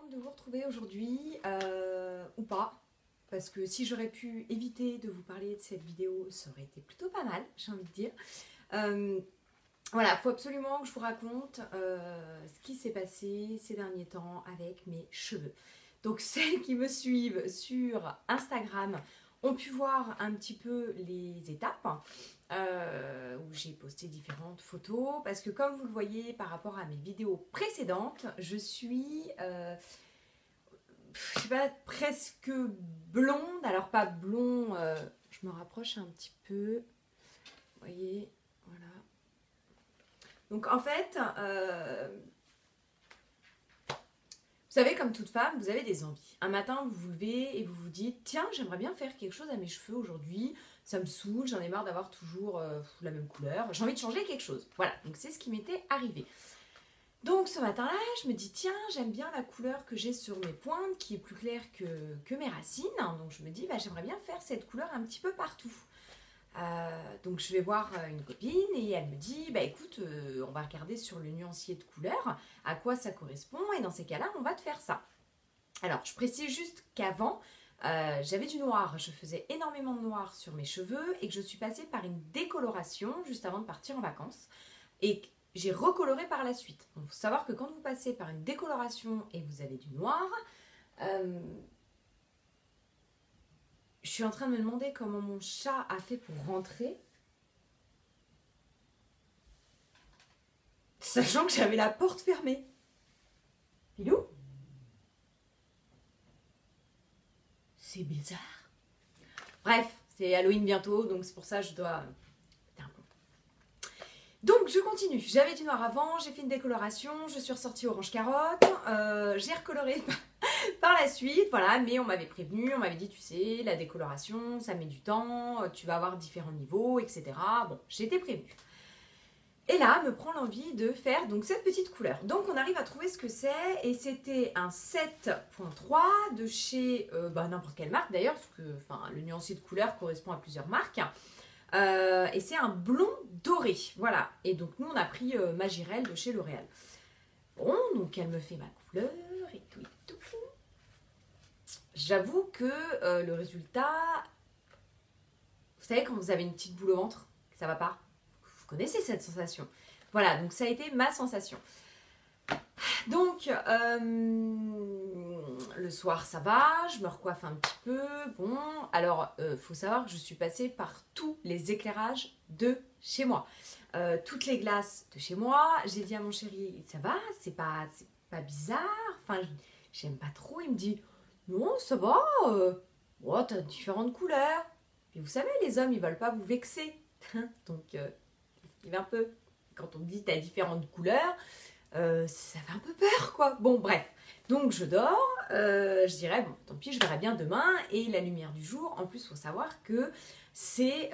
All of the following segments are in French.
contente de vous retrouver aujourd'hui, ou pas, parce que si j'aurais pu éviter de vous parler de cette vidéo, ça aurait été plutôt pas mal, j'ai envie de dire. Voilà, il faut absolument que je vous raconte ce qui s'est passé ces derniers temps avec mes cheveux. Donc celles qui me suivent sur Instagram ont pu voir un petit peu les étapes où j'ai posté différentes photos, parce que comme vous le voyez par rapport à mes vidéos précédentes, je suis je sais pas, presque blonde. Alors pas blond, je me rapproche un petit peu, vous voyez, voilà. Donc en fait, vous savez, comme toute femme, vous avez des envies. Un matin, vous vous levez et vous vous dites « Tiens, j'aimerais bien faire quelque chose à mes cheveux aujourd'hui. Ça me saoule, j'en ai marre d'avoir toujours la même couleur. J'ai envie de changer quelque chose. » Voilà, donc c'est ce qui m'était arrivé. Donc ce matin-là, je me dis « Tiens, j'aime bien la couleur que j'ai sur mes pointes, qui est plus claire que mes racines. » Donc je me dis bah, « J'aimerais bien faire cette couleur un petit peu partout. » Donc je vais voir une copine et elle me dit bah écoute, on va regarder sur le nuancier de couleurs à quoi ça correspond et dans ces cas-là on va te faire ça. Alors je précise juste qu'avant j'avais du noir, je faisais énormément de noir sur mes cheveux et que je suis passée par une décoloration juste avant de partir en vacances et j'ai recoloré par la suite. Il faut savoir que quand vous passez par une décoloration et que vous avez du noir, je suis en train de me demander comment mon chat a fait pour rentrer. Sachant que j'avais la porte fermée. Pilou? C'est bizarre. Bref, c'est Halloween bientôt, donc c'est pour ça que je dois... Donc je continue. J'avais du noir avant, j'ai fait une décoloration, je suis ressortie orange carotte, j'ai recoloré par la suite, voilà, mais on m'avait prévenu, on m'avait dit, tu sais, la décoloration, ça met du temps, tu vas avoir différents niveaux, etc. Bon, j'étais prévenue. Et là, me prend l'envie de faire donc cette petite couleur. Donc on arrive à trouver ce que c'est, et c'était un 7.3 de chez n'importe quelle marque d'ailleurs, parce que le nuancier de couleur correspond à plusieurs marques. Et c'est un blond doré, voilà. Et donc nous on a pris Magirel de chez L'Oréal. Bon, donc elle me fait ma couleur et tout et tout. J'avoue que le résultat, vous savez quand vous avez une petite boule au ventre, que ça va pas, vous connaissez cette sensation. Voilà, donc ça a été ma sensation. Donc le soir ça va, je me recoiffe un petit peu. Bon, alors faut savoir que je suis passée par tous les éclairages de chez moi, toutes les glaces de chez moi. J'ai dit à mon chéri, ça va, c'est pas bizarre, enfin j'aime pas trop. Il me dit non, ça va, oh, t'as différentes couleurs. Et vous savez, les hommes ils veulent pas vous vexer. Donc un peu quand on me dit t'as différentes couleurs, ça fait un peu peur quoi. Bon bref, donc je dors, je dirais bon tant pis, je verrai bien demain. Et la lumière du jour, en plus il faut savoir que c'est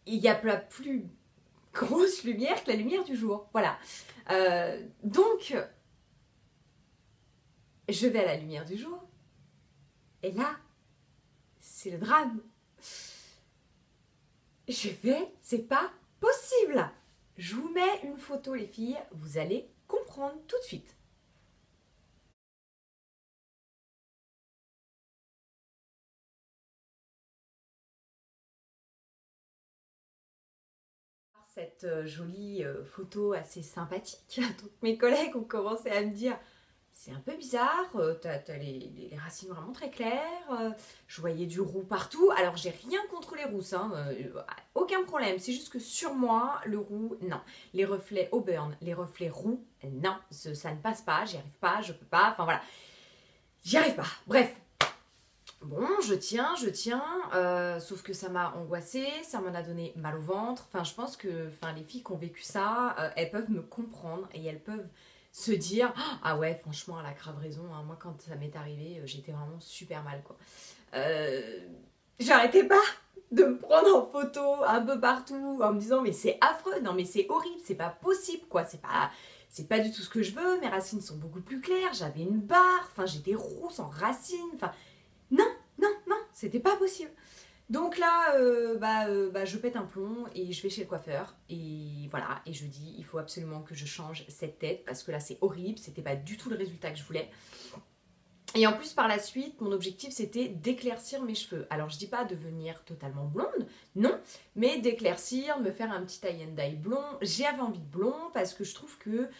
il y a la plus grosse lumière que la lumière du jour, voilà. Donc je vais à la lumière du jour et là c'est le drame. Je vais, c'est pas possible. Je vous mets une photo les filles, vous allez comprendre tout de suite. Cette jolie photo assez sympathique, donc mes collègues ont commencé à me dire c'est un peu bizarre, t'as les racines vraiment très claires, je voyais du roux partout. Alors j'ai rien contre les rousses, hein, aucun problème, c'est juste que sur moi, le roux, non. Les reflets au burn, les reflets roux, non, ça ne passe pas, j'y arrive pas, je peux pas, enfin voilà, j'y arrive pas, bref. Bon, je tiens, sauf que ça m'a angoissée, ça m'en a donné mal au ventre. Enfin, je pense que les filles qui ont vécu ça, elles peuvent me comprendre et elles peuvent se dire « Ah ouais, franchement, elle a grave raison, hein. Moi, quand ça m'est arrivé, j'étais vraiment super mal, quoi. » J'arrêtais pas de me prendre en photo un peu partout en me disant « Mais c'est affreux, non mais c'est horrible, c'est pas possible, quoi. C'est pas du tout ce que je veux, mes racines sont beaucoup plus claires, j'avais une barre, enfin, j'étais rousse en racines, enfin... » Non, c'était pas possible. Donc là, je pète un plomb et je vais chez le coiffeur. Et voilà, et je dis, il faut absolument que je change cette tête parce que là c'est horrible, c'était pas du tout le résultat que je voulais. Et en plus, par la suite, mon objectif, c'était d'éclaircir mes cheveux. Alors, je dis pas devenir totalement blonde, non, mais d'éclaircir, me faire un petit tie and dye blond. J'avais envie de blond parce que je trouve que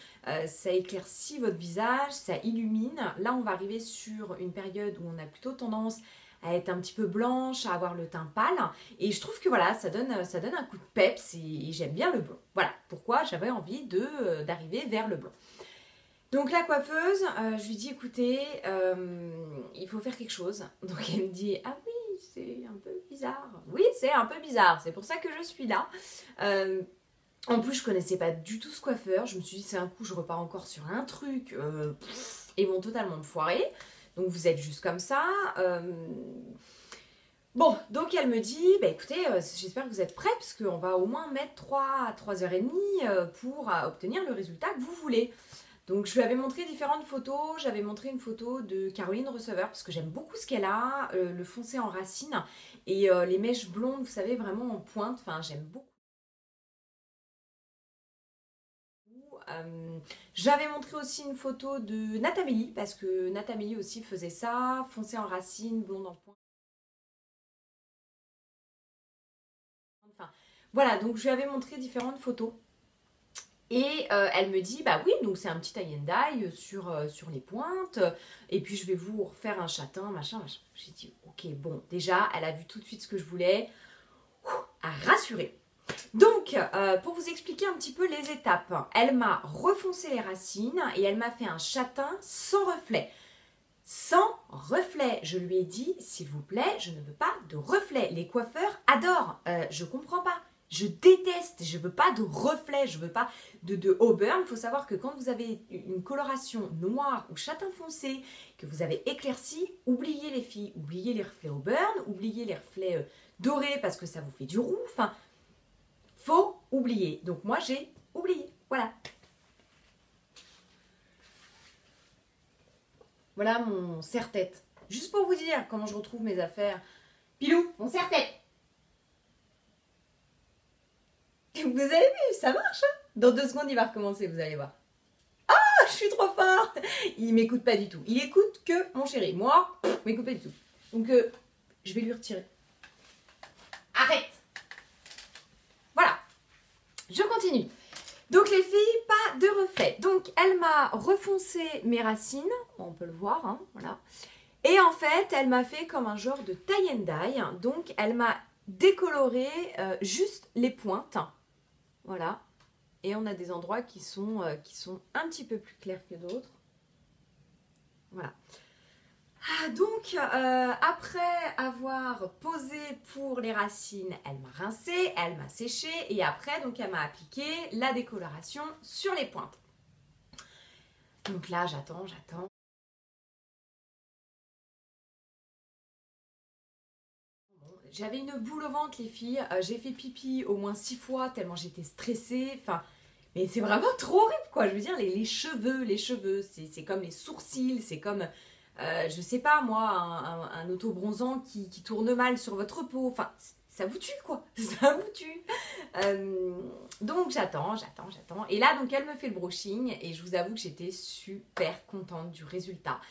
ça éclaircit votre visage, ça illumine. Là, on va arriver sur une période où on a plutôt tendance à être un petit peu blanche, à avoir le teint pâle. Et je trouve que voilà, ça donne un coup de peps et j'aime bien le blond. Voilà pourquoi j'avais envie d'arriver vers le blond. Donc la coiffeuse, je lui dis écoutez, il faut faire quelque chose. Donc elle me dit ah oui, c'est un peu bizarre. Oui, c'est un peu bizarre, c'est pour ça que je suis là. En plus, je connaissais pas du tout ce coiffeur. Je me suis dit c'est un coup, je repars encore sur un truc. Ils vont totalement me foirer. Donc vous êtes juste comme ça. Bon, donc elle me dit, bah écoutez, j'espère que vous êtes prêts parce qu'on va au moins mettre 3 à 3h30 pour obtenir le résultat que vous voulez. Donc je lui avais montré différentes photos, j'avais montré une photo de Caroline Receveur parce que j'aime beaucoup ce qu'elle a, le foncé en racine et les mèches blondes, vous savez, vraiment en pointe, enfin j'aime beaucoup. J'avais montré aussi une photo de Natamélie parce que Natamélie aussi faisait ça, foncé en racine, blonde en pointe. Enfin, voilà, donc je lui avais montré différentes photos. Et elle me dit, bah oui, donc c'est un petit tie and dye sur les pointes. Et puis je vais vous refaire un châtain, machin, machin. J'ai dit, ok, bon, déjà, elle a vu tout de suite ce que je voulais. À rassurer. Donc, pour vous expliquer un petit peu les étapes, elle m'a refoncé les racines et elle m'a fait un châtain sans reflet. Sans reflet, je lui ai dit, s'il vous plaît, je ne veux pas de reflet. Les coiffeurs adorent, je comprends pas. Je déteste, je veux pas de reflet, je veux pas de auburn. Il faut savoir que quand vous avez une coloration noire ou châtain foncé, que vous avez éclairci, oubliez les filles, oubliez les reflets auburn, oubliez les reflets dorés parce que ça vous fait du roux. Enfin, faut oublier. Donc moi j'ai oublié, voilà. Voilà mon serre-tête. Juste pour vous dire comment je retrouve mes affaires. Pilou, mon serre-tête. Vous avez vu, ça marche hein. Dans 2 secondes, il va recommencer, vous allez voir. Ah, je suis trop fort. Il m'écoute pas du tout. Il écoute que mon chéri. Moi, il m'écoute pas du tout. Donc, je vais lui retirer. Arrête. Voilà. Je continue. Donc, les filles, pas de reflet. Donc, elle m'a refoncé mes racines. On peut le voir, hein, voilà. Et en fait, elle m'a fait comme un genre de tie and dye. Donc, elle m'a décoloré juste les pointes. Voilà. Et on a des endroits qui sont un petit peu plus clairs que d'autres. Voilà. Donc, après avoir posé pour les racines, elle m'a rincé, elle m'a séché et après, donc, elle m'a appliqué la décoloration sur les pointes. Donc là, j'attends. J'avais une boule au ventre, les filles. J'ai fait pipi au moins 6 fois tellement j'étais stressée. Enfin, mais c'est vraiment trop horrible, quoi. Je veux dire, les cheveux, c'est comme les sourcils, c'est comme, je sais pas moi, un auto-bronzant qui tourne mal sur votre peau. Enfin, ça vous tue, quoi. Ça vous tue. Donc, j'attends. Et là, donc, elle me fait le brushing et je vous avoue que j'étais super contente du résultat.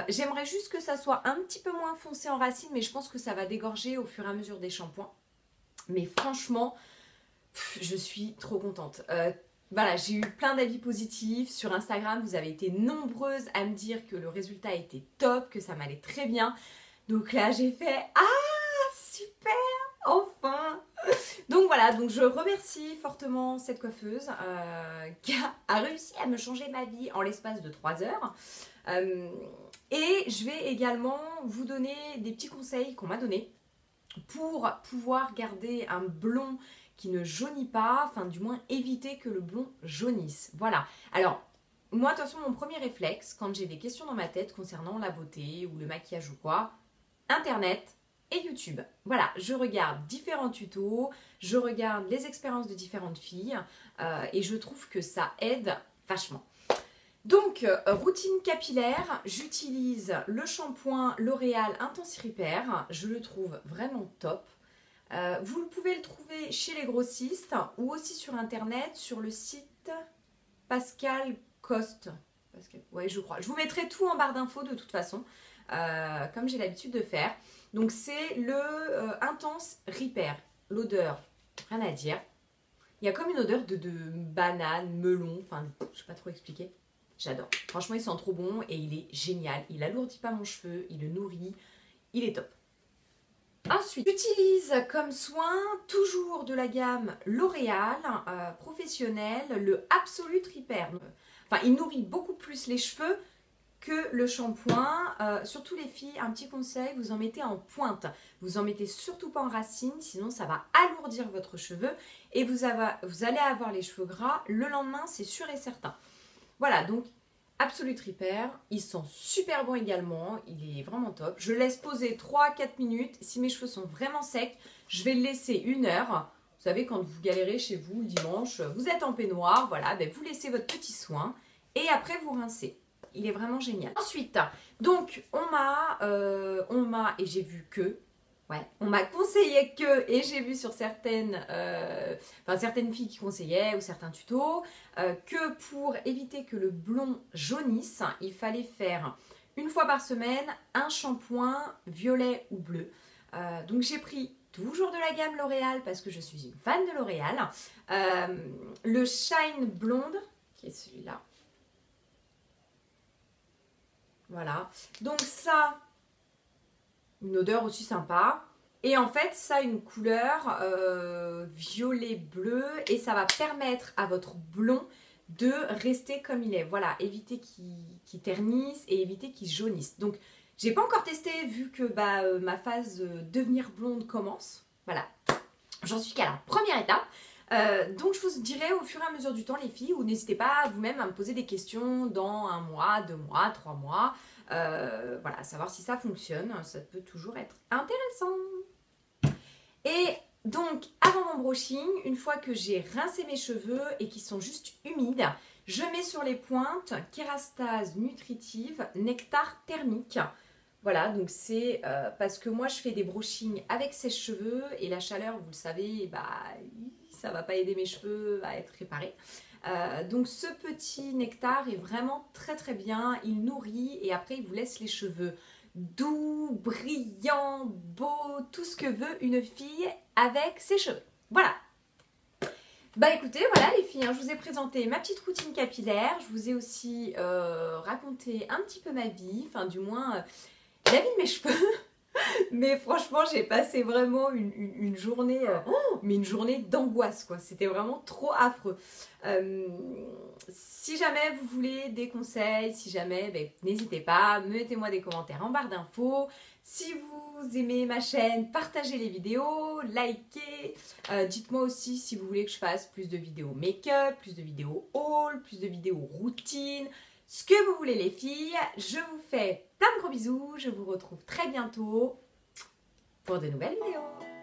J'aimerais juste que ça soit un petit peu moins foncé en racine, mais je pense que ça va dégorger au fur et à mesure des shampoings. Mais franchement, je suis trop contente. Voilà, j'ai eu plein d'avis positifs sur Instagram. Vous avez été nombreuses à me dire que le résultat était top, que ça m'allait très bien. Donc là, j'ai fait « Ah, super, enfin !» Donc voilà, donc je remercie fortement cette coiffeuse qui a réussi à me changer ma vie en l'espace de 3 heures. Et je vais également vous donner des petits conseils qu'on m'a donnés pour pouvoir garder un blond qui ne jaunit pas, enfin du moins éviter que le blond jaunisse. Voilà. Alors, moi de toute façon, mon premier réflexe, quand j'ai des questions dans ma tête concernant la beauté ou le maquillage ou quoi, Internet et YouTube. Voilà, je regarde différents tutos, je regarde les expériences de différentes filles et je trouve que ça aide vachement. Donc, routine capillaire, j'utilise le shampoing L'Oréal Intense Repair, je le trouve vraiment top. Vous pouvez le trouver chez les grossistes ou aussi sur internet sur le site Pascal Coste. Ouais, je crois. Je vous mettrai tout en barre d'infos de toute façon, comme j'ai l'habitude de faire. Donc c'est le Intense Repair. L'odeur, rien à dire. Il y a comme une odeur de banane, melon, enfin je sais pas trop expliquer. J'adore. Franchement il sent trop bon et il est génial. Il alourdit pas mon cheveu, il le nourrit, il est top. Ensuite, j'utilise comme soin toujours de la gamme L'Oréal professionnel, le Absolute Repair. Enfin, il nourrit beaucoup plus les cheveux que le shampoing. Surtout les filles, un petit conseil, vous en mettez en pointe. Vous en mettez surtout pas en racine, sinon ça va alourdir votre cheveu et vous allez avoir les cheveux gras le lendemain, c'est sûr et certain. Voilà, donc Absolute Repair, il sent super bon également, il est vraiment top. Je laisse poser 3-4 minutes. Si mes cheveux sont vraiment secs, je vais le laisser 1 heure. Vous savez, quand vous galérez chez vous le dimanche, vous êtes en peignoir, voilà, ben vous laissez votre petit soin et après vous rincez. Il est vraiment génial. Ensuite, donc on m'a et j'ai vu que, ouais, on m'a conseillé que, et j'ai vu sur certaines filles qui conseillaient ou certains tutos, que pour éviter que le blond jaunisse, il fallait faire 1 fois par semaine un shampoing violet ou bleu. Donc j'ai pris toujours de la gamme L'Oréal parce que je suis une fan de L'Oréal. Le Shine Blonde, qui est celui-là. Voilà. Donc ça, une odeur aussi sympa. Et en fait, ça a une couleur violet-bleu et ça va permettre à votre blond de rester comme il est. Voilà, éviter qu'il ternisse et éviter qu'il jaunisse. Donc, j'ai pas encore testé vu que ma phase devenir blonde commence. Voilà, j'en suis qu'à la première étape. Donc je vous dirai au fur et à mesure du temps les filles, ou n'hésitez pas vous-même à me poser des questions dans 1 mois, 2 mois, 3 mois, voilà, savoir si ça fonctionne, ça peut toujours être intéressant. Et donc avant mon brushing, une fois que j'ai rincé mes cheveux et qu'ils sont juste humides, je mets sur les pointes Kérastase Nutritive Nectar Thermique. Voilà, donc c'est parce que moi je fais des brushings avec sèche-cheveux et la chaleur, vous le savez, ça va pas aider mes cheveux à être réparés. Donc ce petit nectar est vraiment très très bien, il nourrit et après il vous laisse les cheveux doux, brillants, beaux, tout ce que veut une fille avec ses cheveux. Voilà. Bah écoutez, voilà les filles, hein, je vous ai présenté ma petite routine capillaire, je vous ai aussi raconté un petit peu ma vie, enfin du moins la vie de mes cheveux. Mais franchement, j'ai passé vraiment une journée, mais une journée d'angoisse, quoi. C'était vraiment trop affreux. Si jamais vous voulez des conseils, si jamais, n'hésitez pas, mettez-moi des commentaires en barre d'infos. Si vous aimez ma chaîne, partagez les vidéos, likez. Dites-moi aussi si vous voulez que je fasse plus de vidéos make-up, plus de vidéos haul, plus de vidéos routine. Ce que vous voulez les filles, je vous fais plein de gros bisous, je vous retrouve très bientôt pour de nouvelles vidéos.